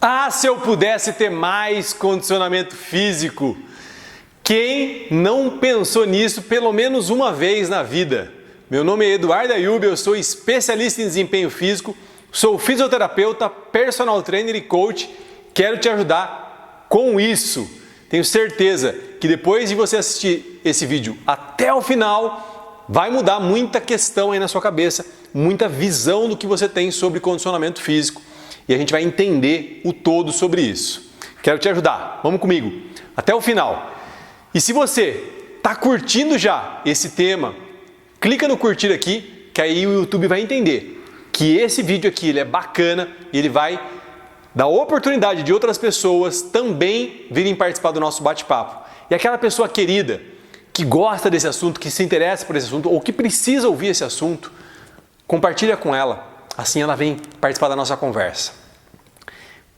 Ah, se eu pudesse ter mais condicionamento físico! Quem não pensou nisso pelo menos uma vez na vida? Meu nome é Eduardo Ayub, eu sou especialista em desempenho físico, sou fisioterapeuta, personal trainer e coach. Quero te ajudar com isso. Tenho certeza que depois de você assistir esse vídeo até o final, vai mudar muita questão aí na sua cabeça, muita visão do que você tem sobre condicionamento físico. E a gente vai entender o todo sobre isso. Quero te ajudar. Vamos comigo até o final. E se você está curtindo já esse tema, clica no curtir aqui, que aí o YouTube vai entender que esse vídeo aqui ele é bacana e ele vai dar oportunidade de outras pessoas também virem participar do nosso bate-papo. E aquela pessoa querida que gosta desse assunto, que se interessa por esse assunto ou que precisa ouvir esse assunto, compartilha com ela. Assim ela vem participar da nossa conversa.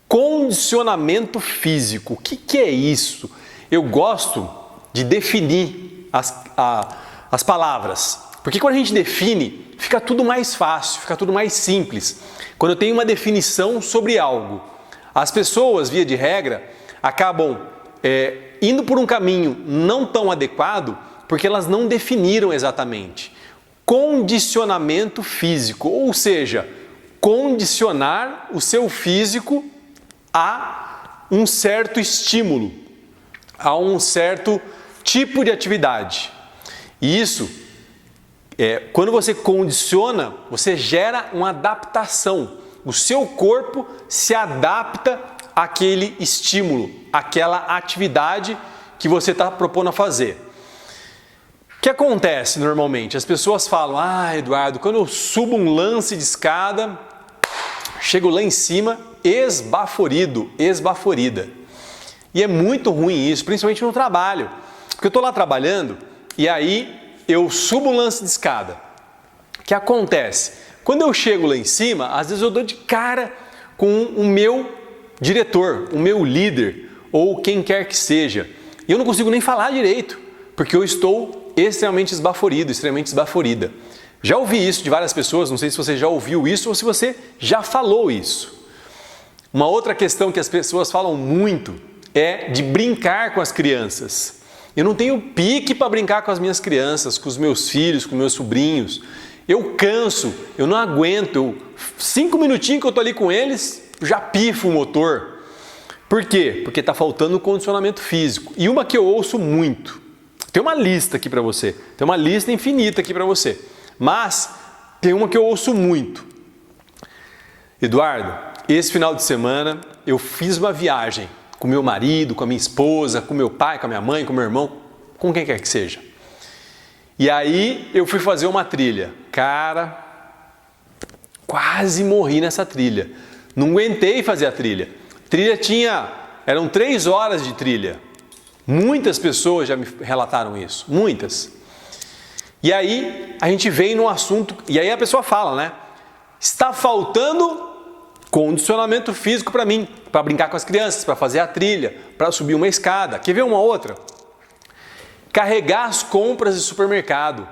Condicionamento físico. O que é isso? Eu gosto de definir as palavras. Porque quando a gente define, fica tudo mais fácil, fica tudo mais simples. Quando eu tenho uma definição sobre algo, as pessoas, via de regra, acabam indo por um caminho não tão adequado porque elas não definiram exatamente. Condicionamento físico, ou seja, condicionar o seu físico a um certo estímulo, a um certo tipo de atividade. E isso, quando você condiciona, você gera uma adaptação. O seu corpo se adapta àquele estímulo, àquela atividade que você está propondo a fazer. O que acontece normalmente? As pessoas falam, Eduardo, quando eu subo um lance de escada, chego lá em cima, esbaforido, esbaforida. E é muito ruim isso, principalmente no trabalho. Porque eu estou lá trabalhando e aí eu subo um lance de escada. O que acontece? Quando eu chego lá em cima, às vezes eu dou de cara com o meu diretor, o meu líder ou quem quer que seja. E eu não consigo nem falar direito, porque eu estou extremamente esbaforido, extremamente esbaforida. Já ouvi isso de várias pessoas, não sei se você já ouviu isso ou se você já falou isso. Uma outra questão que as pessoas falam muito é de brincar com as crianças. Eu não tenho pique para brincar com as minhas crianças, com os meus filhos, com meus sobrinhos. Eu canso, eu não aguento. 5 minutinhos que eu estou ali com eles, já pifo o motor. Por quê? Porque está faltando condicionamento físico. E uma que eu ouço muito. Tem uma lista aqui para você. Tem uma lista infinita aqui para você. Mas tem uma que eu ouço muito. Eduardo, esse final de semana eu fiz uma viagem com meu marido, com a minha esposa, com meu pai, com a minha mãe, com meu irmão, com quem quer que seja. E aí eu fui fazer uma trilha. Cara, quase morri nessa trilha. Não aguentei fazer a trilha. Eram 3 horas de trilha. Muitas pessoas já me relataram isso, muitas. E aí a gente vem num assunto, e aí a pessoa fala, né? Está faltando condicionamento físico para mim, para brincar com as crianças, para fazer a trilha, para subir uma escada. Quer ver uma outra? Carregar as compras de supermercado.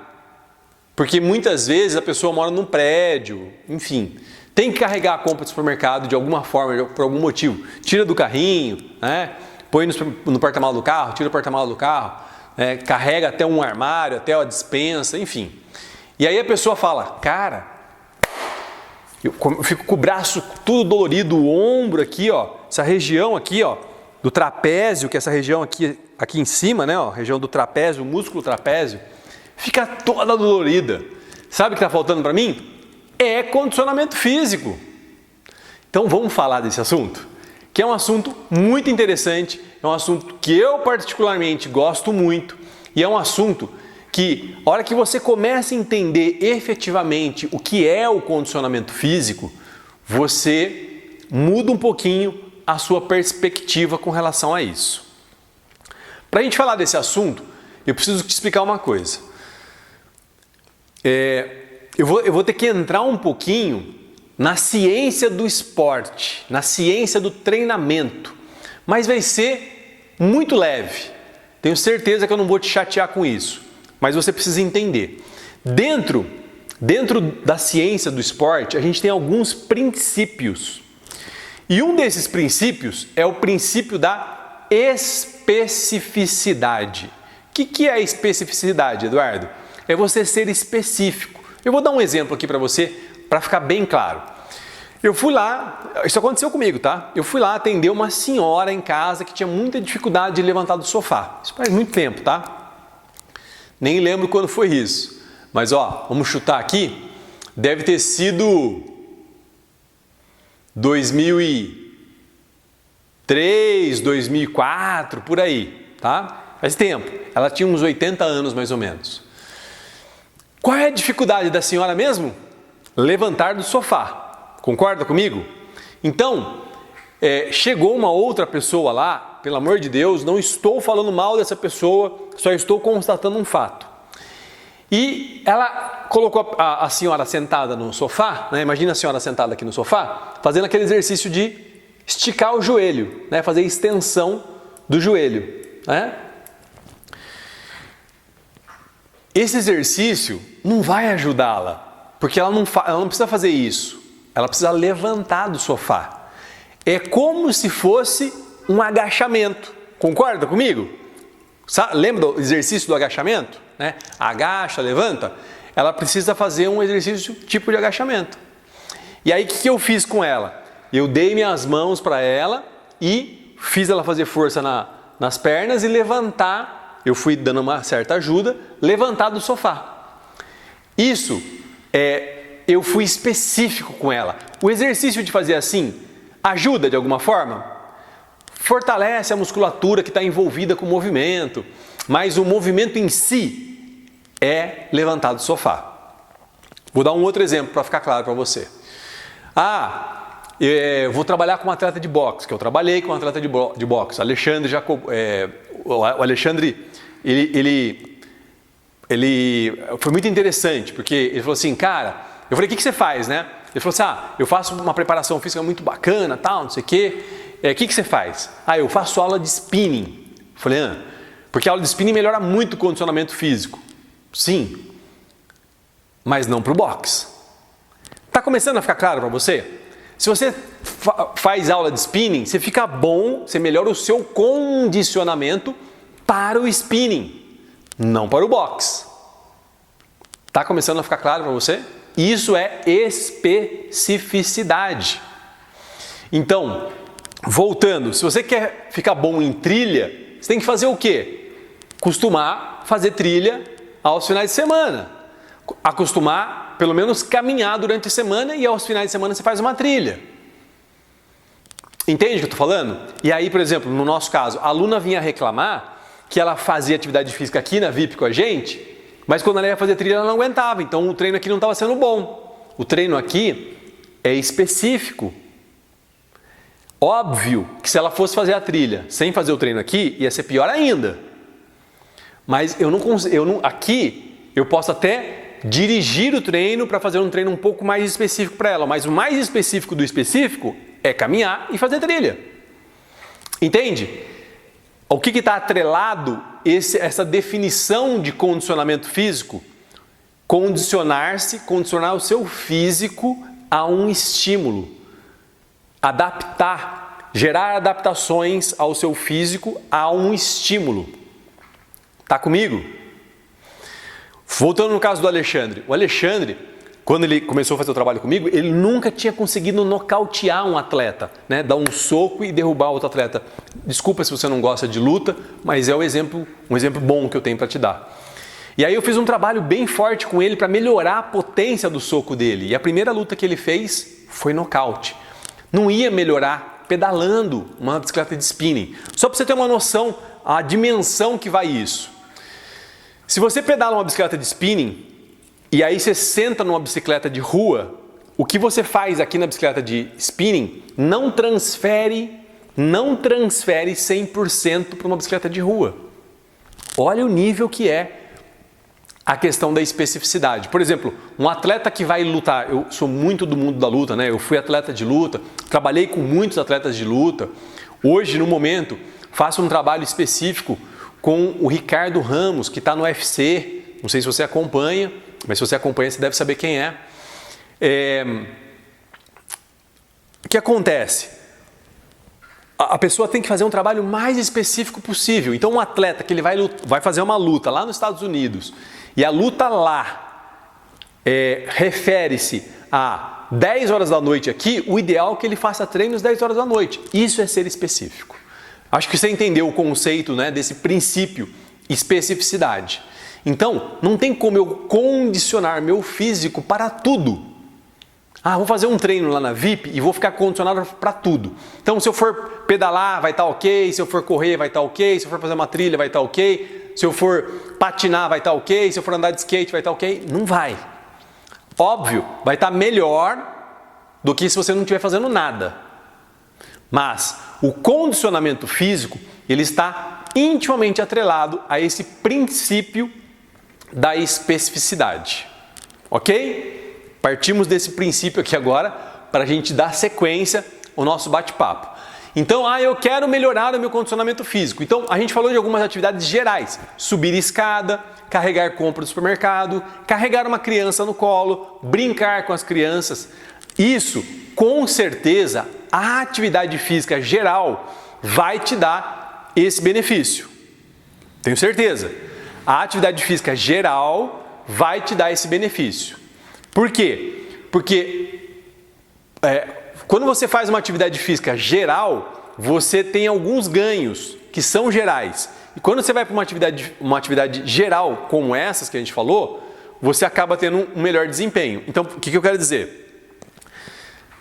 Porque muitas vezes a pessoa mora num prédio, enfim, tem que carregar a compra de supermercado de alguma forma, por algum motivo. Tira do carrinho, né? Põe no porta-malas do carro, tira o porta-malas do carro, carrega até um armário, até a despensa, enfim. E aí a pessoa fala, cara, eu fico com o braço tudo dolorido, o ombro aqui, ó, essa região aqui, ó, do trapézio, que é essa região aqui em cima, né, ó, região do trapézio, o músculo trapézio, fica toda dolorida. Sabe o que está faltando para mim? É condicionamento físico. Então vamos falar desse assunto, que é um assunto muito interessante, é um assunto que eu particularmente gosto muito e é um assunto que, a hora que você começa a entender efetivamente o que é o condicionamento físico, você muda um pouquinho a sua perspectiva com relação a isso. Para a gente falar desse assunto, eu preciso te explicar uma coisa. Eu vou ter que entrar um pouquinho na ciência do esporte, na ciência do treinamento, mas vai ser muito leve. Tenho certeza que eu não vou te chatear com isso. Mas você precisa entender. Dentro da ciência do esporte, a gente tem alguns princípios. E um desses princípios é o princípio da especificidade. O que é a especificidade, Eduardo? É você ser específico. Eu vou dar um exemplo aqui para você, para ficar bem claro. Eu fui lá, isso aconteceu comigo, tá? Eu fui lá atender uma senhora em casa que tinha muita dificuldade de levantar do sofá. Isso faz muito tempo, tá? Nem lembro quando foi isso. Mas ó, vamos chutar aqui. Deve ter sido 2003, 2004, por aí, tá? Faz tempo. Ela tinha uns 80 anos mais ou menos. Qual é a dificuldade da senhora mesmo? Levantar do sofá. Concorda comigo? Então, chegou uma outra pessoa lá, pelo amor de Deus, não estou falando mal dessa pessoa, só estou constatando um fato. E ela colocou a senhora sentada no sofá, né? Imagina a senhora sentada aqui no sofá, fazendo aquele exercício de esticar o joelho, né? Fazer extensão do joelho, né? Esse exercício não vai ajudá-la, porque ela não precisa fazer isso. Ela precisa levantar do sofá. É como se fosse um agachamento. Concorda comigo? Lembra do exercício do agachamento? Né? Agacha, levanta. Ela precisa fazer um exercício tipo de agachamento. E aí o que eu fiz com ela? Eu dei minhas mãos para ela e fiz ela fazer força nas pernas e levantar. Eu fui dando uma certa ajuda, levantar do sofá. Isso eu fui específico com ela. O exercício de fazer assim ajuda de alguma forma? Fortalece a musculatura que está envolvida com o movimento, mas o movimento em si é levantar do sofá. Vou dar um outro exemplo para ficar claro para você. Eu vou trabalhar com um atleta de boxe, que eu trabalhei com um atleta de boxe, Alexandre Jacob. O Alexandre, ele foi muito interessante, porque ele falou assim, cara, eu falei, o que você faz, né? Ele falou assim, eu faço uma preparação física muito bacana, tal, não sei o quê. O que você faz? Eu faço aula de spinning. Eu falei, porque a aula de spinning melhora muito o condicionamento físico. Sim, mas não para o boxe. Está começando a ficar claro para você? Se você faz aula de spinning, você fica bom, você melhora o seu condicionamento para o spinning, não para o boxe. Está começando a ficar claro para você? Isso é especificidade. Então, voltando, se você quer ficar bom em trilha, você tem que fazer o quê? Costumar fazer trilha aos finais de semana. Acostumar, pelo menos, caminhar durante a semana e aos finais de semana você faz uma trilha. Entende o que eu estou falando? E aí, por exemplo, no nosso caso, a aluna vinha reclamar que ela fazia atividade física aqui na VIP com a gente, mas quando ela ia fazer trilha ela não aguentava, então o treino aqui não estava sendo bom. O treino aqui é específico. Óbvio que se ela fosse fazer a trilha sem fazer o treino aqui, ia ser pior ainda. Mas aqui eu posso até dirigir o treino para fazer um treino um pouco mais específico para ela, mas o mais específico do específico é caminhar e fazer trilha. Entende? O que está atrelado essa definição de condicionamento físico? Condicionar o seu físico a um estímulo. Adaptar, gerar adaptações ao seu físico a um estímulo. Tá comigo? Voltando no caso do Alexandre. O Alexandre, quando ele começou a fazer o trabalho comigo, ele nunca tinha conseguido nocautear um atleta, né? Dar um soco e derrubar outro atleta. Desculpa se você não gosta de luta, mas é um exemplo bom que eu tenho para te dar. E aí eu fiz um trabalho bem forte com ele para melhorar a potência do soco dele. E a primeira luta que ele fez foi nocaute. Não ia melhorar pedalando uma bicicleta de spinning. Só para você ter uma noção, a dimensão que vai isso. Se você pedala uma bicicleta de spinning e aí você senta numa bicicleta de rua, o que você faz aqui na bicicleta de spinning não transfere 100% para uma bicicleta de rua. Olha o nível que é a questão da especificidade. Por exemplo, um atleta que vai lutar, eu sou muito do mundo da luta, né? Eu fui atleta de luta, trabalhei com muitos atletas de luta. Hoje, no momento, faço um trabalho específico com o Ricardo Ramos, que está no UFC. Não sei se você acompanha, mas se você acompanha, você deve saber quem é. O que acontece? a pessoa tem que fazer um trabalho mais específico possível. Então um atleta que ele vai fazer uma luta lá nos Estados Unidos e a luta lá refere-se a 10 horas da noite aqui, o ideal é que ele faça treinos 10 horas da noite. Isso é ser específico. Acho que você entendeu o conceito, né, desse princípio, especificidade. Então, não tem como eu condicionar meu físico para tudo. Vou fazer um treino lá na VIP e vou ficar condicionado para tudo. Então, se eu for pedalar, vai estar ok. Se eu for correr, vai estar ok. Se eu for fazer uma trilha, vai estar ok. Se eu for patinar, vai estar ok. Se eu for andar de skate, vai estar ok. Não vai. Óbvio, vai estar melhor do que se você não estiver fazendo nada. Mas o condicionamento físico, ele está intimamente atrelado a esse princípio da especificidade. Ok? Partimos desse princípio aqui agora para a gente dar sequência ao nosso bate-papo. Então, eu quero melhorar o meu condicionamento físico. Então, a gente falou de algumas atividades gerais. Subir escada, carregar compra do supermercado, carregar uma criança no colo, brincar com as crianças. Isso, com certeza, a atividade física geral vai te dar esse benefício. Tenho certeza. A atividade física geral vai te dar esse benefício. Por quê? Porque quando você faz uma atividade física geral, você tem alguns ganhos que são gerais. E quando você vai para uma atividade geral como essas que a gente falou, você acaba tendo um melhor desempenho. Então, o que eu quero dizer?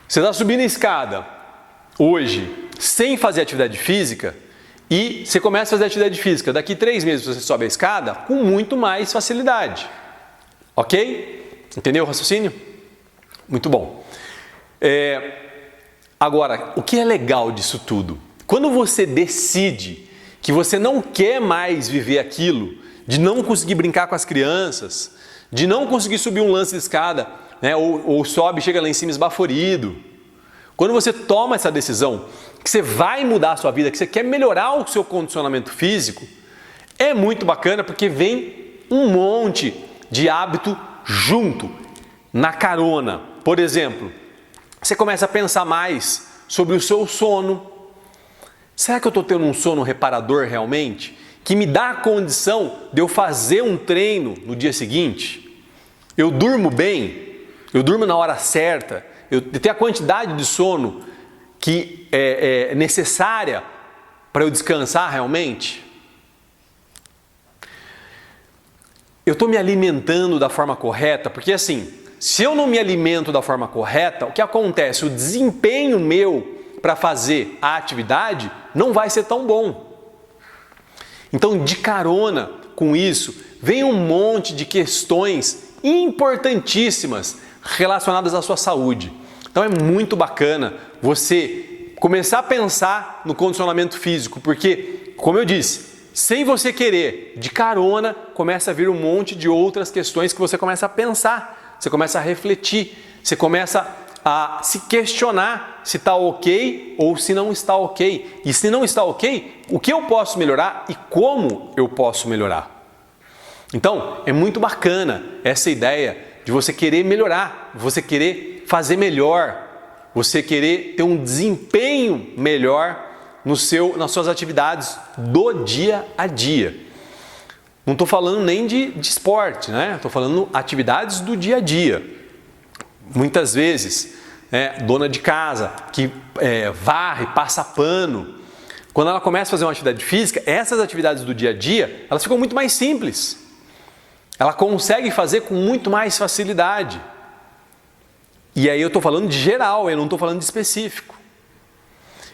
Você está subindo a escada hoje sem fazer atividade física e você começa a fazer atividade física. Daqui 3 meses você sobe a escada com muito mais facilidade. Ok? Entendeu o raciocínio? Muito bom. Agora, o que é legal disso tudo? Quando você decide que você não quer mais viver aquilo, de não conseguir brincar com as crianças, de não conseguir subir um lance de escada, né, ou sobe e chega lá em cima esbaforido. Quando você toma essa decisão, que você vai mudar a sua vida, que você quer melhorar o seu condicionamento físico, é muito bacana porque vem um monte de hábito junto, na carona. Por exemplo, você começa a pensar mais sobre o seu sono. Será que eu estou tendo um sono reparador realmente? Que me dá a condição de eu fazer um treino no dia seguinte? Eu durmo bem? Eu durmo na hora certa? Eu tenho a quantidade de sono que é necessária para eu descansar realmente? Eu estou me alimentando da forma correta? Porque assim, se eu não me alimento da forma correta, o que acontece? O desempenho meu para fazer a atividade não vai ser tão bom. Então, de carona com isso, vem um monte de questões importantíssimas relacionadas à sua saúde. Então, é muito bacana você começar a pensar no condicionamento físico, porque, como eu disse, sem você querer, de carona, começa a vir um monte de outras questões que você começa a pensar, você começa a refletir, você começa a se questionar se está ok ou se não está ok. E se não está ok, o que eu posso melhorar e como eu posso melhorar. Então, é muito bacana essa ideia de você querer melhorar, você querer fazer melhor, você querer ter um desempenho melhor nas suas atividades do dia a dia. Não estou falando nem de esporte, né? Estou falando atividades do dia a dia. Muitas vezes, dona de casa que varre, passa pano, quando ela começa a fazer uma atividade física, essas atividades do dia a dia, elas ficam muito mais simples. Ela consegue fazer com muito mais facilidade. E aí eu estou falando de geral, eu não estou falando de específico.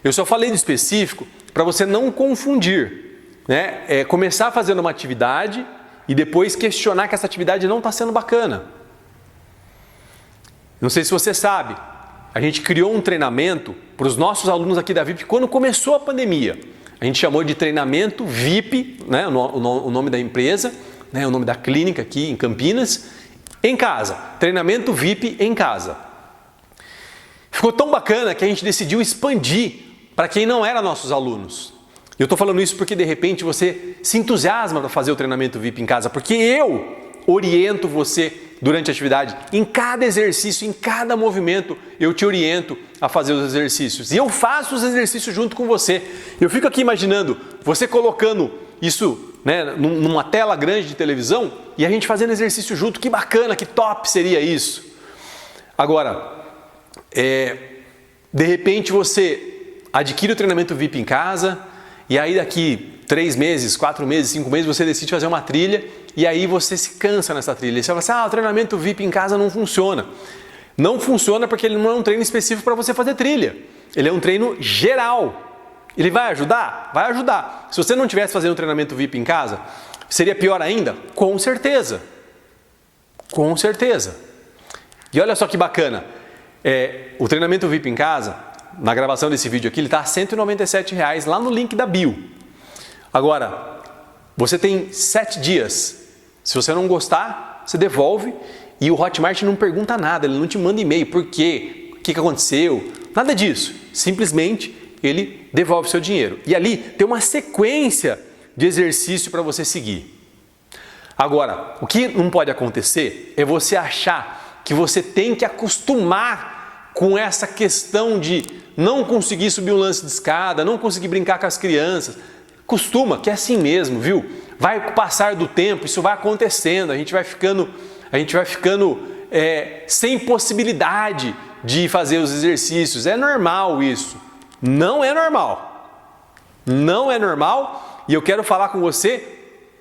Eu só falei de específico para você não confundir, né? Começar fazendo uma atividade e depois questionar que essa atividade não está sendo bacana. Não sei se você sabe, a gente criou um treinamento para os nossos alunos aqui da VIP quando começou a pandemia. A gente chamou de treinamento VIP, né, o nome da empresa, né, o nome da clínica aqui em Campinas, em casa. Treinamento VIP em casa. Ficou tão bacana que a gente decidiu expandir para quem não era nossos alunos. Eu estou falando isso porque de repente você se entusiasma para fazer o treinamento VIP em casa, porque eu oriento você durante a atividade, em cada exercício, em cada movimento, eu te oriento a fazer os exercícios. E eu faço os exercícios junto com você. Eu fico aqui imaginando você colocando isso, né, numa tela grande de televisão e a gente fazendo exercício junto. Que bacana, que top seria isso. Agora, de repente você adquire o treinamento VIP em casa e aí daqui 3 meses, 4 meses, 5 meses você decide fazer uma trilha e aí você se cansa nessa trilha. E você fala assim, o treinamento VIP em casa não funciona. Não funciona porque ele não é um treino específico para você fazer trilha. Ele é um treino geral. Ele vai ajudar? Vai ajudar. Se você não estivesse fazendo um treinamento VIP em casa, seria pior ainda? Com certeza. Com certeza. E olha só que bacana. O treinamento VIP em casa, na gravação desse vídeo aqui, ele está R$ 197 lá no link da bio. Agora, você tem 7 dias. Se você não gostar, você devolve e o Hotmart não pergunta nada, ele não te manda e-mail, por quê, o que aconteceu, nada disso. Simplesmente ele devolve o seu dinheiro. E ali tem uma sequência de exercício para você seguir. Agora, o que não pode acontecer é você achar que você tem que acostumar com essa questão de não conseguir subir um lance de escada, não conseguir brincar com as crianças. Costuma, que é assim mesmo, viu? Vai com o passar do tempo, isso vai acontecendo, a gente vai ficando sem possibilidade de fazer os exercícios. É normal isso. Não é normal. Não é normal e eu quero falar com você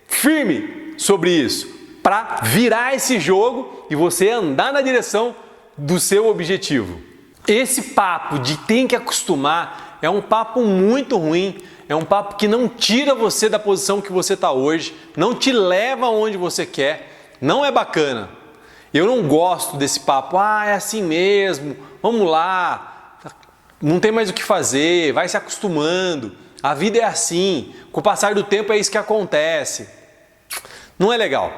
firme sobre isso, para virar esse jogo e você andar na direção do seu objetivo. Esse papo de tem que acostumar é um papo muito ruim, é um papo que não tira você da posição que você está hoje, não te leva aonde você quer, não é bacana. Eu não gosto desse papo, é assim mesmo, vamos lá, não tem mais o que fazer, vai se acostumando, a vida é assim, com o passar do tempo é isso que acontece. Não é legal.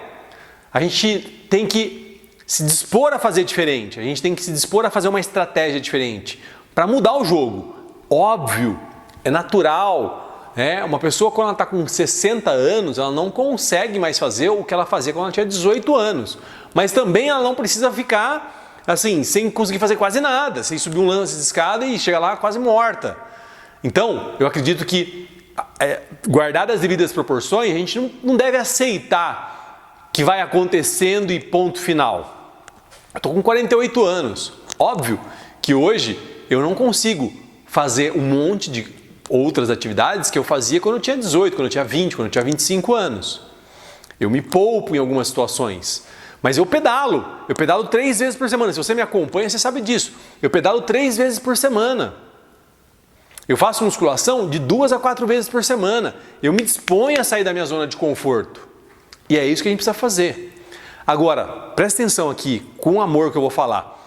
A gente tem que se dispor a fazer diferente, a gente tem que se dispor a fazer uma estratégia diferente para mudar o jogo. Óbvio, é natural, uma pessoa quando ela está com 60 anos, ela não consegue mais fazer o que ela fazia quando ela tinha 18 anos. Mas também ela não precisa ficar assim, sem conseguir fazer quase nada, sem subir um lance de escada e chegar lá quase morta. Então, eu acredito que, guardadas as devidas proporções, a gente não deve aceitar que vai acontecendo e ponto final. Eu estou com 48 anos. Óbvio que hoje eu não consigo fazer um monte de outras atividades que eu fazia quando eu tinha 18, quando eu tinha 20, quando eu tinha 25 anos. Eu me poupo em algumas situações. Mas eu pedalo 3 vezes por semana. Se você me acompanha, você sabe disso. Eu pedalo 3 vezes por semana. Eu faço musculação de 2 a 4 vezes por semana. Eu me disponho a sair da minha zona de conforto. E é isso que a gente precisa fazer. Agora, presta atenção aqui, com o amor que eu vou falar.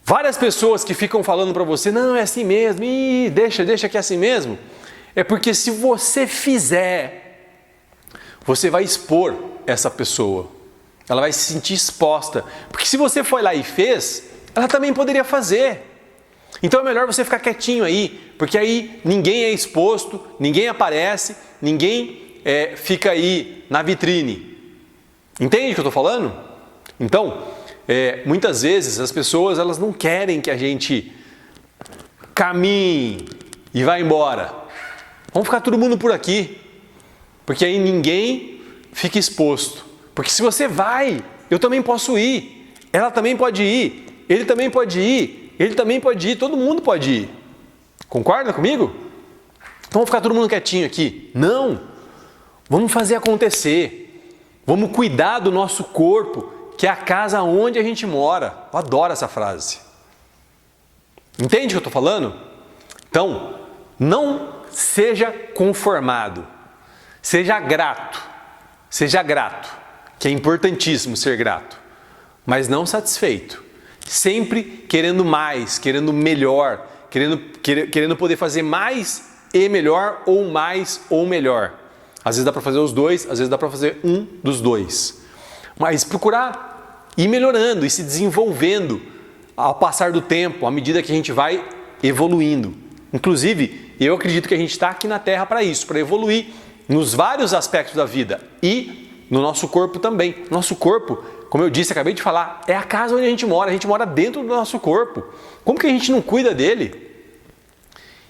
Várias pessoas que ficam falando para você, não, é assim mesmo, deixa que é assim mesmo. É porque se você fizer, você vai expor essa pessoa. Ela vai se sentir exposta. Porque se você foi lá e fez, ela também poderia fazer. Então é melhor você ficar quietinho aí, porque aí ninguém é exposto, ninguém aparece, ninguém fica aí na vitrine. Entende o que eu estou falando? Então, muitas vezes as pessoas elas não querem que a gente caminhe e vá embora. Vamos ficar todo mundo por aqui, porque aí ninguém fica exposto. Porque se você vai, eu também posso ir, ela também pode ir, ele também pode ir, ele também pode ir, todo mundo pode ir. Concorda comigo? Então vamos ficar todo mundo quietinho aqui. Não! Vamos fazer acontecer. Vamos cuidar do nosso corpo, que é a casa onde a gente mora. Eu adoro essa frase. Entende o que eu estou falando? Então, não seja conformado. Seja grato. Seja grato. Que é importantíssimo ser grato. Mas não satisfeito. Sempre querendo mais, querendo melhor, querendo poder fazer mais e melhor, ou mais ou melhor. Às vezes dá para fazer os dois, às vezes dá para fazer um dos dois. Mas procurar ir melhorando e se desenvolvendo ao passar do tempo, à medida que a gente vai evoluindo. Inclusive, eu acredito que a gente está aqui na Terra para isso, para evoluir nos vários aspectos da vida e no nosso corpo também. Nosso corpo, como eu disse, acabei de falar, é a casa onde a gente mora dentro do nosso corpo. Como que a gente não cuida dele?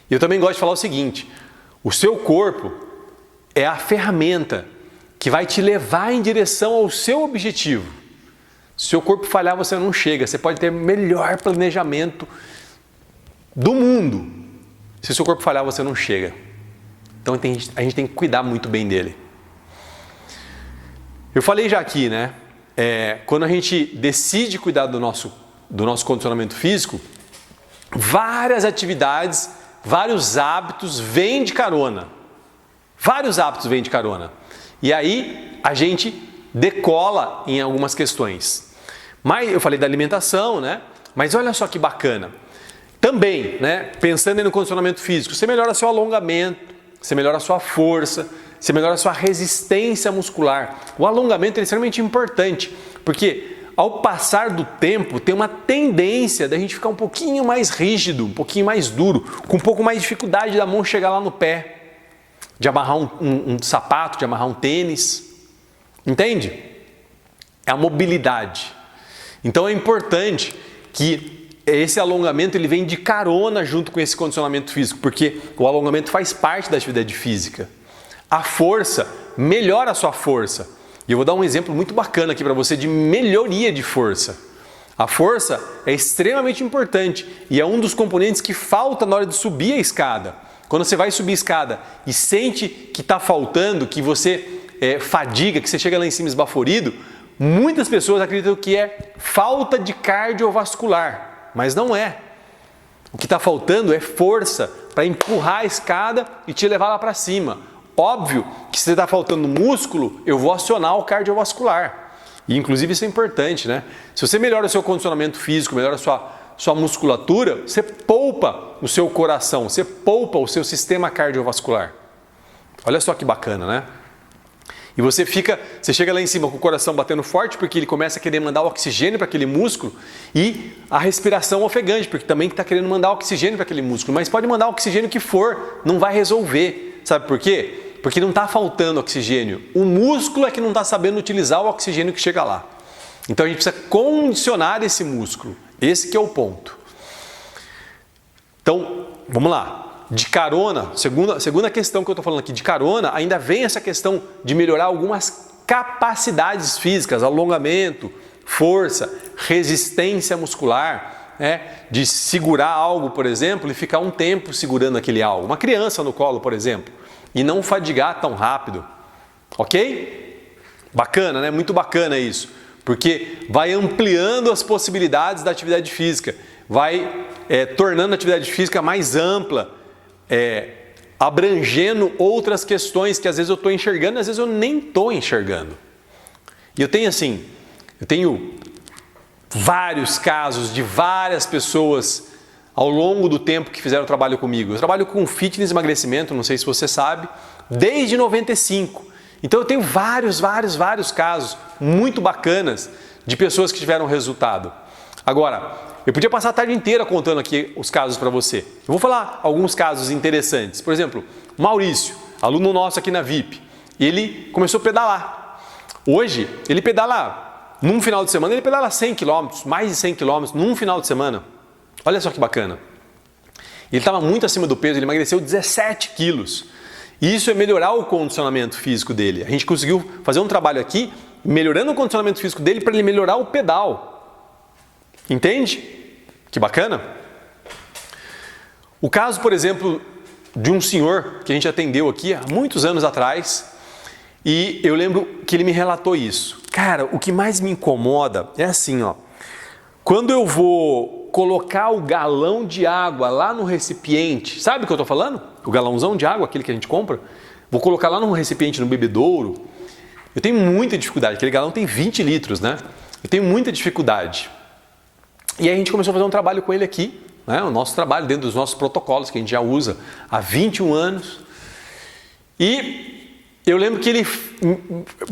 E eu também gosto de falar o seguinte, o seu corpo é a ferramenta que vai te levar em direção ao seu objetivo. Se o seu corpo falhar, você não chega. Você pode ter o melhor planejamento do mundo. Se o seu corpo falhar, você não chega. Então a gente tem que cuidar muito bem dele. Eu falei já aqui, né? Quando a gente decide cuidar do nosso condicionamento físico, várias atividades, vários hábitos vêm de carona. Vários hábitos vêm de carona. E aí a gente decola em algumas questões. Mas eu falei da alimentação, né? Mas olha só que bacana. Também, né? Pensando no condicionamento físico, você melhora seu alongamento, você melhora a sua força, você melhora a sua resistência muscular. O alongamento é extremamente importante, porque ao passar do tempo tem uma tendência da gente ficar um pouquinho mais rígido, um pouquinho mais duro, com um pouco mais de dificuldade da mão chegar lá no pé, de amarrar um sapato, de amarrar um tênis. Entende? É a mobilidade. Então é importante que esse alongamento ele vem de carona junto com esse condicionamento físico, porque o alongamento faz parte da atividade física. A força melhora a sua força. E eu vou dar um exemplo muito bacana aqui para você de melhoria de força. A força é extremamente importante e é um dos componentes que falta na hora de subir a escada. Quando você vai subir a escada e sente que está faltando, que você fadiga, que você chega lá em cima esbaforido, muitas pessoas acreditam que é falta de cardiovascular, mas não é. O que está faltando é força para empurrar a escada e te levar lá para cima. Óbvio que se está faltando músculo, eu vou acionar o cardiovascular. E inclusive isso é importante, né? Se você melhora o seu condicionamento físico, melhora a sua musculatura, você poupa o seu coração, você poupa o seu sistema cardiovascular. Olha só que bacana, né? E você chega lá em cima com o coração batendo forte, porque ele começa a querer mandar oxigênio para aquele músculo, e a respiração ofegante, porque também está querendo mandar oxigênio para aquele músculo, mas pode mandar o oxigênio que for, não vai resolver. Sabe por quê? Porque não está faltando oxigênio. O músculo é que não está sabendo utilizar o oxigênio que chega lá. Então a gente precisa condicionar esse músculo. Esse que é o ponto. Então, vamos lá. De carona, segunda questão que eu estou falando aqui, de carona, ainda vem essa questão de melhorar algumas capacidades físicas, alongamento, força, resistência muscular, né? De segurar algo, por exemplo, e ficar um tempo segurando aquele algo. Uma criança no colo, por exemplo, e não fadigar tão rápido. Ok? Bacana, né? Muito bacana isso. Porque vai ampliando as possibilidades da atividade física, vai tornando a atividade física mais ampla, abrangendo outras questões que às vezes eu estou enxergando, às vezes eu nem estou enxergando. E eu tenho vários casos de várias pessoas ao longo do tempo que fizeram trabalho comigo. Eu trabalho com fitness e emagrecimento, não sei se você sabe, desde 95. Então eu tenho vários casos muito bacanas de pessoas que tiveram resultado. Agora, eu podia passar a tarde inteira contando aqui os casos para você. Eu vou falar alguns casos interessantes. Por exemplo, Maurício, aluno nosso aqui na VIP, ele começou a pedalar. Hoje, ele pedala, num final de semana, ele pedala 100 km, mais de 100 km num final de semana. Olha só que bacana. Ele estava muito acima do peso, ele emagreceu 17 quilos. E isso é melhorar o condicionamento físico dele. A gente conseguiu fazer um trabalho aqui, melhorando o condicionamento físico dele para ele melhorar o pedal. Entende? Que bacana. O caso, por exemplo, de um senhor que a gente atendeu aqui há muitos anos atrás, e eu lembro que ele me relatou isso. Cara, o que mais me incomoda é assim, ó. Quando eu vou colocar o galão de água lá no recipiente, sabe o que eu estou falando? O galãozão de água, aquele que a gente compra, vou colocar lá no recipiente, no bebedouro. Eu tenho muita dificuldade, aquele galão tem 20 litros, né? Eu tenho muita dificuldade. E aí a gente começou a fazer um trabalho com ele aqui, né? O nosso trabalho dentro dos nossos protocolos, que a gente já usa há 21 anos. E eu lembro que ele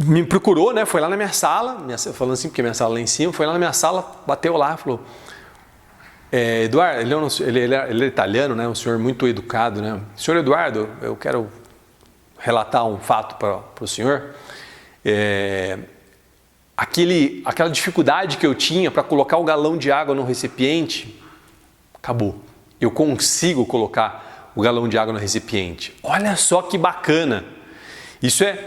me procurou, né? Foi lá na minha sala, falando assim, porque minha sala é lá em cima, foi lá na minha sala, bateu lá, falou: Eduardo, ele é italiano, né? Um senhor muito educado, né? Senhor Eduardo, eu quero relatar um fato para o senhor. aquela dificuldade que eu tinha para colocar o galão de água no recipiente, acabou. Eu consigo colocar o galão de água no recipiente. Olha só que bacana. Isso é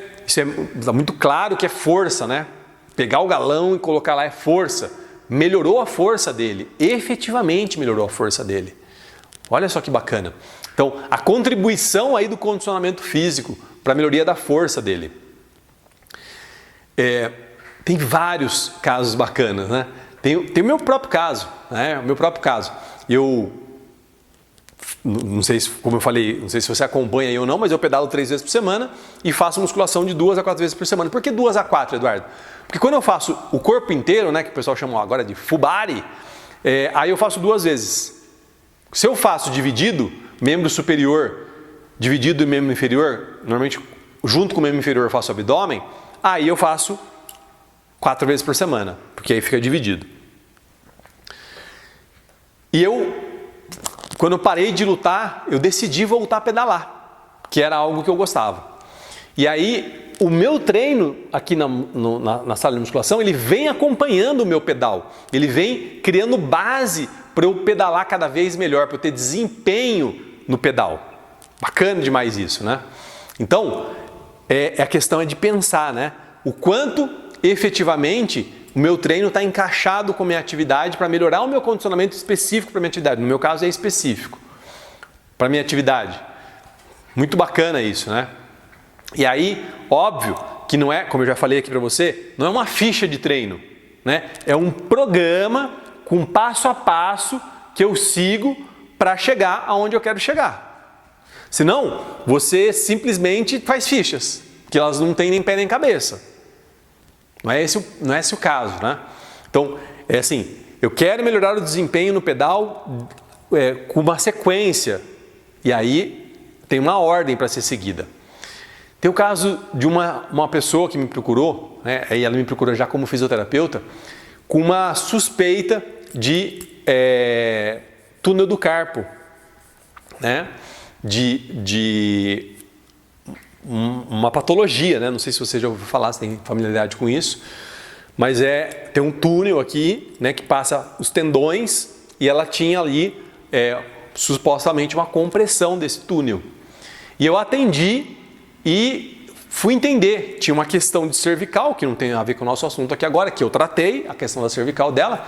muito claro que é força, né? Pegar o galão e colocar lá é força. Melhorou a força dele. Efetivamente melhorou a força dele. Olha só que bacana. Então, a contribuição aí do condicionamento físico para a melhoria da força dele. Tem vários casos bacanas, né? Tem o meu próprio caso, né? O meu próprio caso. Eu não sei, como eu falei, não sei se você acompanha aí ou não, mas eu pedalo 3 vezes por semana e faço musculação de 2 a 4 vezes por semana. Por que 2 a 4, Eduardo? Porque quando eu faço o corpo inteiro, né, que o pessoal chama agora de full body, aí eu faço 2 vezes. Se eu faço dividido, membro superior dividido e membro inferior, normalmente junto com o membro inferior eu faço abdômen, aí eu faço 4 vezes por semana, porque aí fica dividido. E quando eu parei de lutar, eu decidi voltar a pedalar, que era algo que eu gostava. E aí, o meu treino aqui na sala de musculação, ele vem acompanhando o meu pedal. Ele vem criando base para eu pedalar cada vez melhor, para eu ter desempenho no pedal. Bacana demais isso, né? Então, a questão é de pensar, né? O quanto efetivamente o meu treino está encaixado com a minha atividade para melhorar o meu condicionamento específico para a minha atividade. No meu caso é específico para a minha atividade. Muito bacana isso, né? E aí, óbvio que não é, como eu já falei aqui para você, não é uma ficha de treino, né? É um programa com passo a passo que eu sigo para chegar aonde eu quero chegar. Senão, você simplesmente faz fichas, que elas não têm nem pé nem cabeça. Não é esse o caso, né? Então, é assim, eu quero melhorar o desempenho no pedal com uma sequência. E aí, tem uma ordem para ser seguida. Tem o caso de uma pessoa que me procurou, né? Aí ela me procurou já como fisioterapeuta, com uma suspeita de túnel do carpo, né? De uma patologia, né? Não sei se você já ouviu falar, se tem familiaridade com isso, mas tem um túnel aqui, né, que passa os tendões e ela tinha ali supostamente uma compressão desse túnel. E eu atendi e fui entender, tinha uma questão de cervical, que não tem a ver com o nosso assunto aqui agora, que eu tratei, a questão da cervical dela,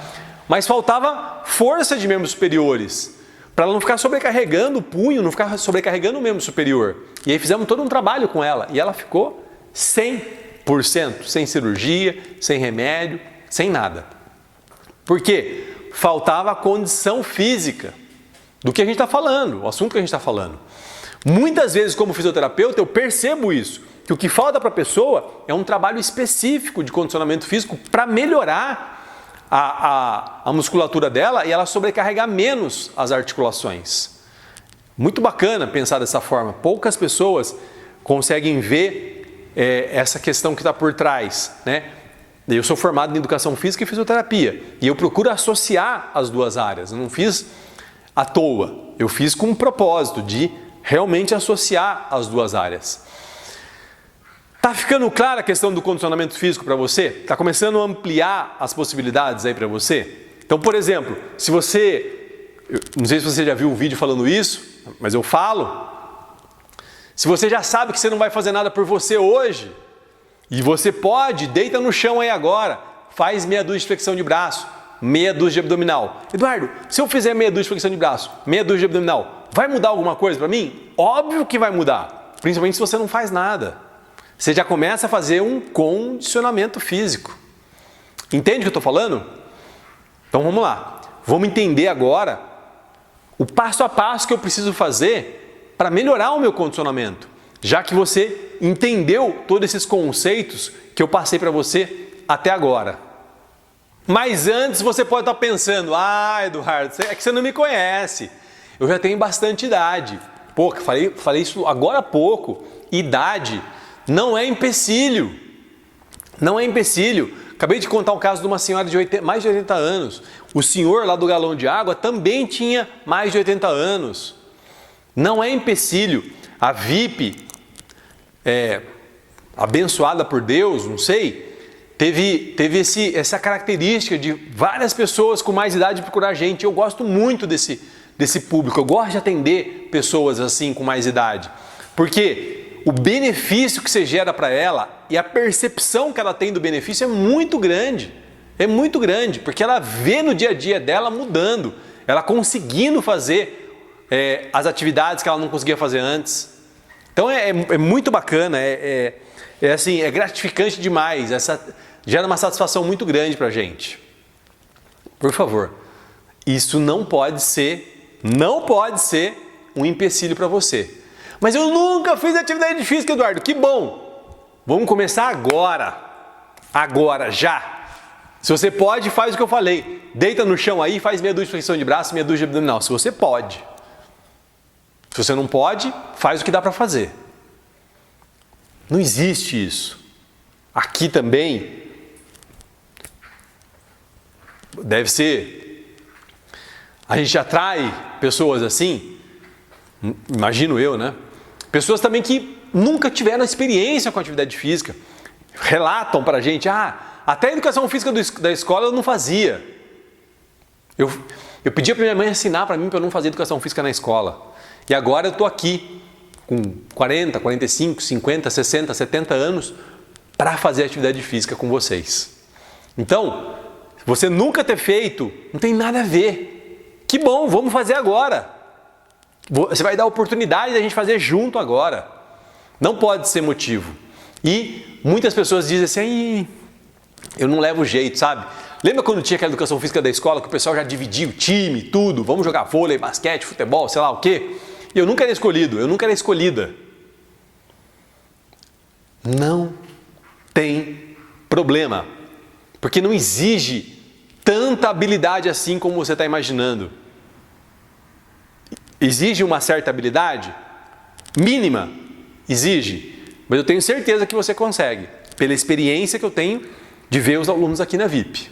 mas faltava força de membros superiores, para ela não ficar sobrecarregando o punho, não ficar sobrecarregando o membro superior. E aí fizemos todo um trabalho com ela, e ela ficou 100%, sem cirurgia, sem remédio, sem nada. Por quê? Faltava a condição física do que a gente está falando, o assunto que a gente está falando. Muitas vezes, como fisioterapeuta, eu percebo isso, que o que falta para a pessoa é um trabalho específico de condicionamento físico para melhorar a musculatura dela e ela sobrecarregar menos as articulações. Muito bacana pensar dessa forma. Poucas pessoas conseguem ver essa questão que está por trás, né? Eu sou formado em educação física e fisioterapia e eu procuro associar as duas áreas. Eu não fiz à toa, eu fiz com um propósito de realmente associar as duas áreas. Tá ficando clara a questão do condicionamento físico para você? Tá começando a ampliar as possibilidades aí para você? Então, por exemplo, se você, não sei se você já viu um vídeo falando isso, mas eu falo, se você já sabe que você não vai fazer nada por você hoje, e você pode, deita no chão aí agora, faz meia dúzia de flexão de braço, meia dúzia de abdominal. Eduardo, se eu fizer meia dúzia de flexão de braço, meia dúzia de abdominal, vai mudar alguma coisa para mim? Óbvio que vai mudar, principalmente se você não faz nada. Você já começa a fazer um condicionamento físico. Entende o que eu estou falando? Então vamos lá. Vamos entender agora o passo a passo que eu preciso fazer para melhorar o meu condicionamento. Já que você entendeu todos esses conceitos que eu passei para você até agora. Mas antes você pode estar pensando, Eduardo, é que você não me conhece. Eu já tenho bastante idade. Pô, falei isso agora há pouco. Idade não é empecilho. Não é empecilho. Acabei de contar um caso de uma senhora de mais de 80 anos. O senhor lá do galão de água também tinha mais de 80 anos. Não é empecilho. A VIP abençoada por Deus, não sei, teve essa característica de várias pessoas com mais idade procurar a gente. Eu gosto muito desse público, eu gosto de atender pessoas assim com mais idade, porque o benefício que você gera para ela e a percepção que ela tem do benefício é muito grande, porque ela vê no dia a dia dela mudando, ela conseguindo fazer as atividades que ela não conseguia fazer antes. Então é muito bacana, assim, é gratificante demais, gera uma satisfação muito grande pra gente. Por favor, isso não pode ser um empecilho para você. Mas eu nunca fiz atividade física, Eduardo, que bom! Vamos começar agora, já! Se você pode, faz o que eu falei, deita no chão aí, faz meia dúzia de flexão de braço, meia dúzia de abdominal, se você pode. Se você não pode, faz o que dá para fazer. Não existe isso. Aqui também deve ser. A gente atrai pessoas assim, imagino eu, né? Pessoas também que nunca tiveram experiência com atividade física. Relatam pra gente, até a educação física da escola eu não fazia. Eu pedia pra minha mãe ensinar pra mim para eu não fazer educação física na escola. E agora eu estou aqui com 40, 45, 50, 60, 70 anos para fazer atividade física com vocês. Então, você nunca ter feito, não tem nada a ver. Que bom, vamos fazer agora. Você vai dar a oportunidade da gente fazer junto agora. Não pode ser motivo. E muitas pessoas dizem assim, eu não levo jeito, sabe? Lembra quando tinha aquela educação física da escola que o pessoal já dividia o time, tudo, vamos jogar vôlei, basquete, futebol, sei lá o quê? E eu nunca era escolhido, eu nunca era escolhida. Não tem problema, porque não exige tanta habilidade assim como você está imaginando. Exige uma certa habilidade? Mínima, exige, mas eu tenho certeza que você consegue, pela experiência que eu tenho de ver os alunos aqui na VIP.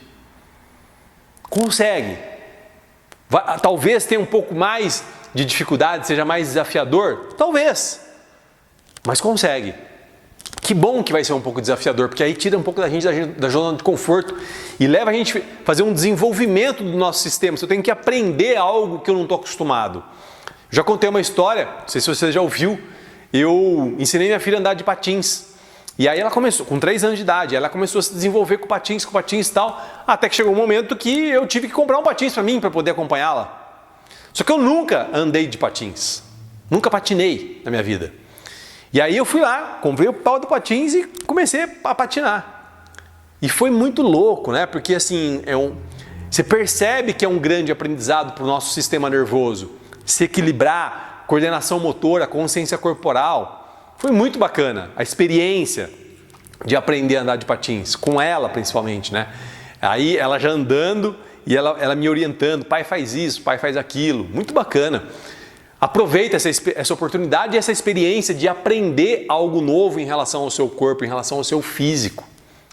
Consegue. Talvez tenha um pouco mais de dificuldade, seja mais desafiador, talvez, mas consegue. Que bom que vai ser um pouco desafiador, porque aí tira um pouco da gente da zona de conforto e leva a gente a fazer um desenvolvimento do nosso sistema. Eu tenho que aprender algo que eu não estou acostumado. Já contei uma história, não sei se você já ouviu, eu ensinei minha filha a andar de patins. E aí ela começou, com 3 anos de idade, ela começou a se desenvolver com patins e tal, até que chegou um momento que eu tive que comprar um patins para mim, para poder acompanhá-la. Só que eu nunca andei de patins, nunca patinei na minha vida. E aí eu fui lá, comprei o pau do patins e comecei a patinar. E foi muito louco, né? Porque assim, você percebe que é um grande aprendizado para o nosso sistema nervoso. Se equilibrar, coordenação motora, consciência corporal. Foi muito bacana a experiência de aprender a andar de patins, com ela principalmente, né? Aí ela já andando e ela me orientando, pai faz isso, pai faz aquilo, muito bacana. Aproveita essa oportunidade e essa experiência de aprender algo novo em relação ao seu corpo, em relação ao seu físico.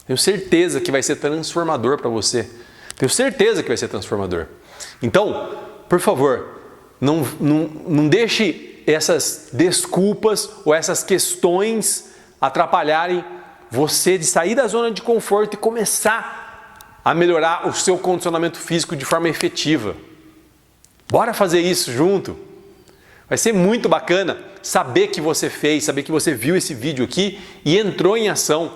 Tenho certeza que vai ser transformador para você. Tenho certeza que vai ser transformador. Então, por favor, não deixe essas desculpas ou essas questões atrapalharem você de sair da zona de conforto e começar a melhorar o seu condicionamento físico de forma efetiva. Bora fazer isso junto? Vai ser muito bacana saber que você fez, saber que você viu esse vídeo aqui e entrou em ação,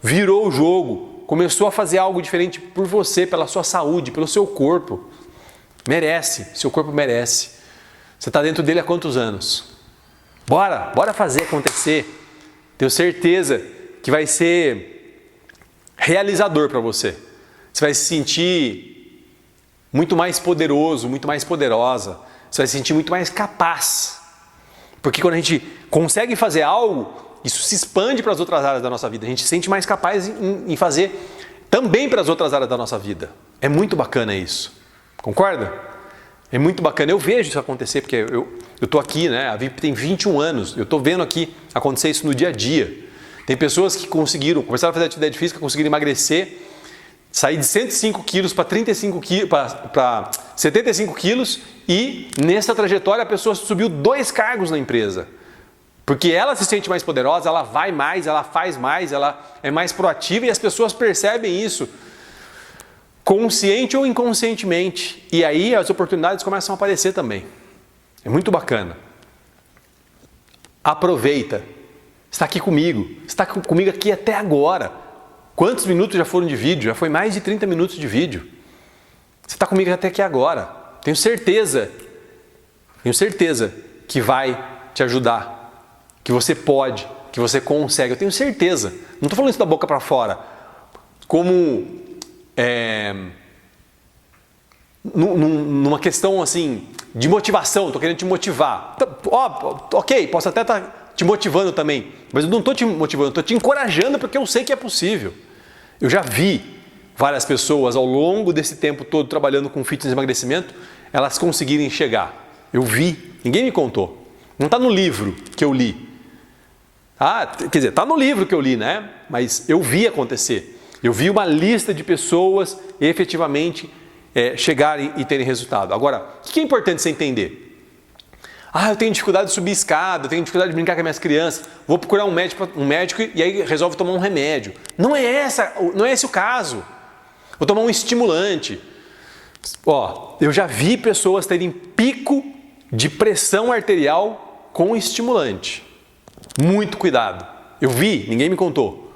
virou o jogo, começou a fazer algo diferente por você, pela sua saúde, pelo seu corpo. Merece, seu corpo merece. Você está dentro dele há quantos anos? Bora fazer acontecer. Tenho certeza que vai ser realizador para você. Você vai se sentir muito mais poderoso, muito mais poderosa. Você vai se sentir muito mais capaz. Porque quando a gente consegue fazer algo, isso se expande para as outras áreas da nossa vida. A gente se sente mais capaz em fazer também para as outras áreas da nossa vida. É muito bacana isso. Concorda? É muito bacana. Eu vejo isso acontecer, porque eu estou aqui, né? A VIP tem 21 anos. Eu estou vendo aqui acontecer isso no dia a dia. Tem pessoas que começaram a fazer atividade física, conseguiram emagrecer, sair de 105 quilos para 75 quilos e nessa trajetória a pessoa subiu 2 cargos na empresa. Porque ela se sente mais poderosa, ela vai mais, ela faz mais, ela é mais proativa e as pessoas percebem isso, consciente ou inconscientemente. E aí as oportunidades começam a aparecer também. É muito bacana. Aproveita. Está aqui comigo. Está comigo aqui até agora. Quantos minutos já foram de vídeo? Já foi mais de 30 minutos de vídeo. Você está comigo até aqui agora. Tenho certeza que vai te ajudar. Que você pode, que você consegue. Eu tenho certeza. Não estou falando isso da boca para fora. Como numa questão assim de motivação. Estou querendo te motivar. Ok, posso até estar te motivando também. Mas eu não estou te motivando, estou te encorajando porque eu sei que é possível. Eu já vi várias pessoas ao longo desse tempo todo trabalhando com fitness e emagrecimento, elas conseguirem chegar. Eu vi, ninguém me contou. Não está no livro que eu li. Quer dizer, está no livro que eu li, né? Mas eu vi acontecer. Eu vi uma lista de pessoas efetivamente chegarem e terem resultado. Agora, o que é importante você entender? Eu tenho dificuldade de subir escada, eu tenho dificuldade de brincar com as minhas crianças, vou procurar um médico e aí resolve tomar um remédio. Não é esse o caso. Vou tomar um estimulante. Eu já vi pessoas terem pico de pressão arterial com estimulante. Muito cuidado. Eu vi, ninguém me contou.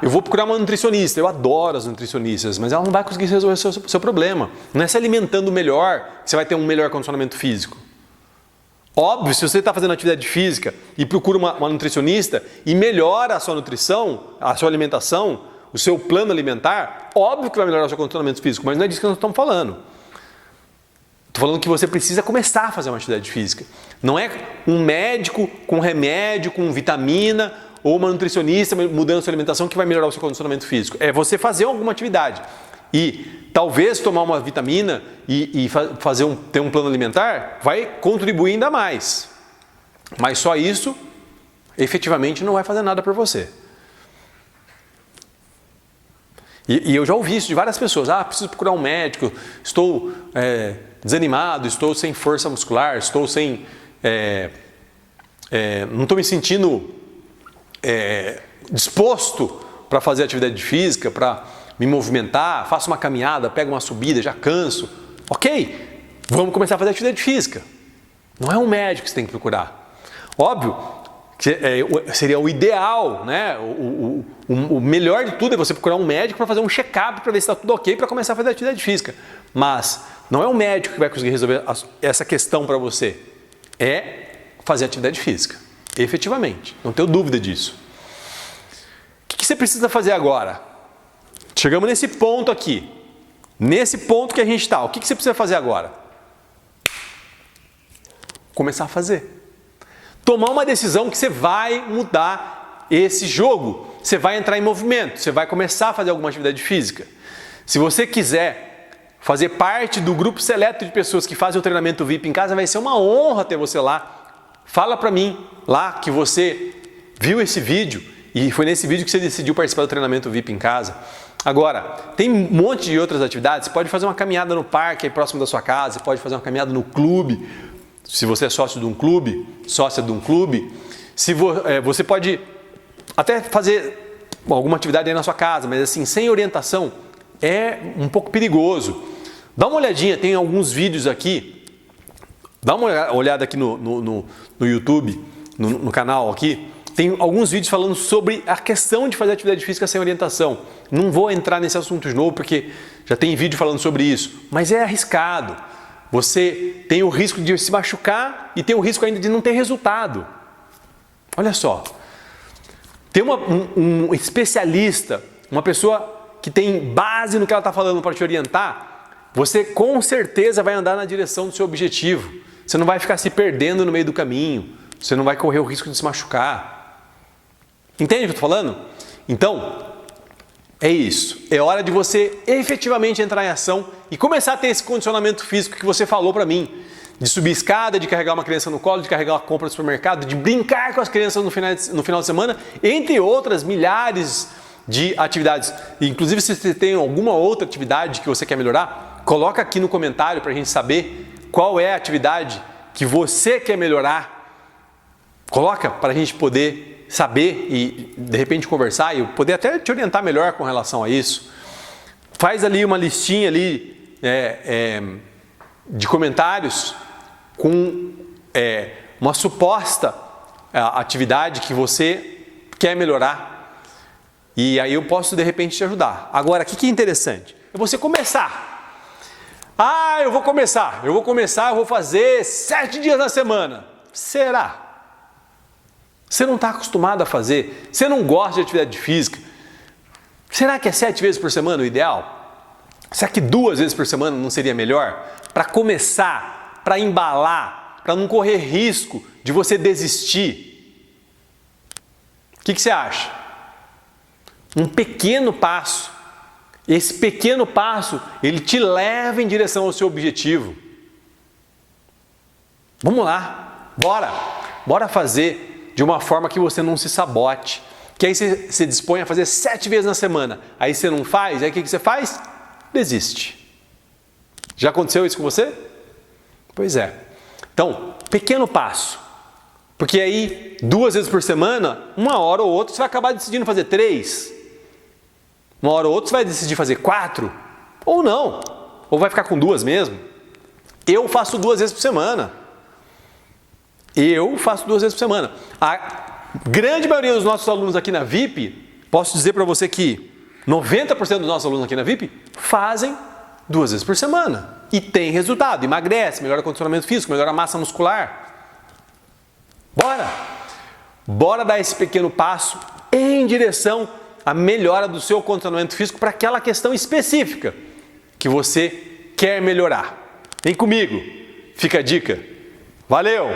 Eu vou procurar uma nutricionista. Eu adoro as nutricionistas, mas ela não vai conseguir resolver o seu problema. Não é se alimentando melhor que você vai ter um melhor condicionamento físico. Óbvio, se você está fazendo atividade física e procura uma nutricionista e melhora a sua nutrição, a sua alimentação, o seu plano alimentar, óbvio que vai melhorar o seu condicionamento físico, mas não é disso que nós estamos falando. Estou falando que você precisa começar a fazer uma atividade física. Não é um médico com remédio, com vitamina, ou uma nutricionista mudando a sua alimentação que vai melhorar o seu condicionamento físico. É você fazer alguma atividade. E talvez tomar uma vitamina e ter um plano alimentar vai contribuir ainda mais. Mas só isso, efetivamente, não vai fazer nada por você. E eu já ouvi isso de várias pessoas. Preciso procurar um médico, estou desanimado, estou sem força muscular, estou sem... não estou me sentindo disposto para fazer atividade física, para me movimentar, faço uma caminhada, pego uma subida, já canso. Ok, vamos começar a fazer atividade física. Não é um médico que você tem que procurar. Óbvio, que seria o ideal, né? O melhor de tudo é você procurar um médico para fazer um check-up para ver se está tudo ok para começar a fazer atividade física. Mas não é o médico que vai conseguir resolver essa questão para você. É fazer atividade física, efetivamente. Não tenho dúvida disso. O que você precisa fazer agora? Chegamos nesse ponto aqui. Nesse ponto que a gente está. O que você precisa fazer agora? Começar a fazer. Tomar uma decisão que você vai mudar esse jogo. Você vai entrar em movimento. Você vai começar a fazer alguma atividade física. Se você quiser fazer parte do grupo seleto de pessoas que fazem o treinamento VIP em casa, vai ser uma honra ter você lá. Fala para mim lá que você viu esse vídeo e foi nesse vídeo que você decidiu participar do treinamento VIP em casa. Agora, tem um monte de outras atividades. Você pode fazer uma caminhada no parque aí próximo da sua casa, você pode fazer uma caminhada no clube, se você é sócia de um clube, sócia de um clube. Você pode até fazer alguma atividade aí na sua casa, mas assim, sem orientação, é um pouco perigoso. Dá uma olhadinha, tem alguns vídeos aqui. Dá uma olhada aqui no YouTube, no canal aqui. Tem alguns vídeos falando sobre a questão de fazer atividade física sem orientação. Não vou entrar nesse assunto de novo porque já tem vídeo falando sobre isso. Mas é arriscado. Você tem o risco de se machucar e tem o risco ainda de não ter resultado. Olha só. Tem um especialista, uma pessoa que tem base no que ela está falando para te orientar, você com certeza vai andar na direção do seu objetivo. Você não vai ficar se perdendo no meio do caminho. Você não vai correr o risco de se machucar. Entende o que eu estou falando? Então, é isso. É hora de você efetivamente entrar em ação e começar a ter esse condicionamento físico que você falou para mim. De subir escada, de carregar uma criança no colo, de carregar uma compra no supermercado, de brincar com as crianças no final de semana, entre outras milhares de atividades. Inclusive, se você tem alguma outra atividade que você quer melhorar, coloca aqui no comentário para a gente saber qual é a atividade que você quer melhorar. Coloca para a gente poder saber e de repente conversar e eu poder até te orientar melhor com relação a isso. Faz ali uma listinha ali de comentários com uma suposta atividade que você quer melhorar. E aí eu posso de repente te ajudar. Agora, o que é interessante? É você começar. Eu vou começar, eu vou fazer 7 dias na semana. Será? Você não está acostumado a fazer? Você não gosta de atividade física? Será que é 7 vezes por semana o ideal? Será que 2 vezes por semana não seria melhor? Para começar, para embalar, para não correr risco de você desistir. O que você acha? Um pequeno passo. Esse pequeno passo, ele te leva em direção ao seu objetivo. Vamos lá, bora fazer de uma forma que você não se sabote. Que aí você se dispõe a fazer 7 vezes na semana. Aí você não faz, aí o que você faz? Desiste. Já aconteceu isso com você? Pois é. Então, pequeno passo. Porque aí, 2 vezes por semana, uma hora ou outra, você vai acabar decidindo fazer 3. Uma hora ou outra, você vai decidir fazer 4. Ou não. Ou vai ficar com 2 mesmo. Eu faço 2 vezes por semana. A grande maioria dos nossos alunos aqui na VIP, posso dizer para você que 90% dos nossos alunos aqui na VIP fazem 2 vezes por semana. E tem resultado, emagrece, melhora o condicionamento físico, melhora a massa muscular. Bora dar esse pequeno passo em direção à melhora do seu condicionamento físico para aquela questão específica que você quer melhorar. Vem comigo, fica a dica. Valeu!